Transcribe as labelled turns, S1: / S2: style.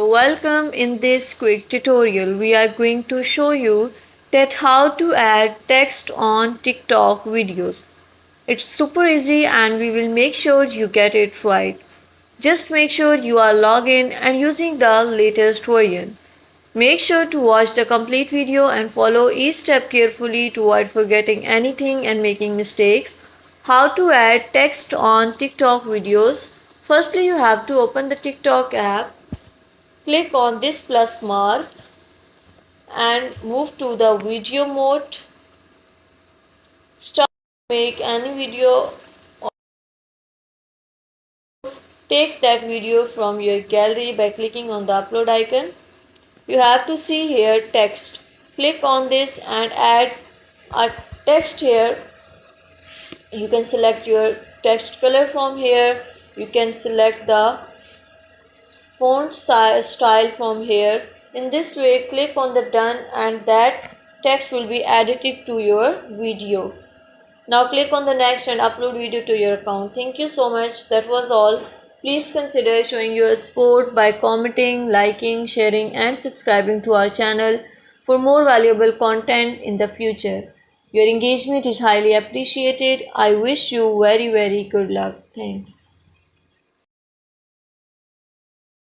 S1: welcome. In this quick tutorial we are going to show you that how to add text on TikTok videos. It's super easy and we will make sure you get it right. Just make sure you are logged in and using the latest version. Make sure to watch the complete video and follow each step carefully to avoid forgetting anything and making mistakes. How to add text on TikTok videos. Firstly, you have to open the TikTok app. Click on this plus mark and move to the video mode. Start to make any video. Take that video from your gallery by clicking on the upload icon. You have to see here text. Click on this and add a text here. You can select your text color from here. You can select the font style from here. In this way, click on the done and that text will be added to your video. Now click on the next and upload video to your account. Thank you so much. That was all. Please consider showing your support by commenting, liking, sharing and subscribing to our channel for more valuable content in the future. Your engagement is highly appreciated. I wish you very good luck. Thanks.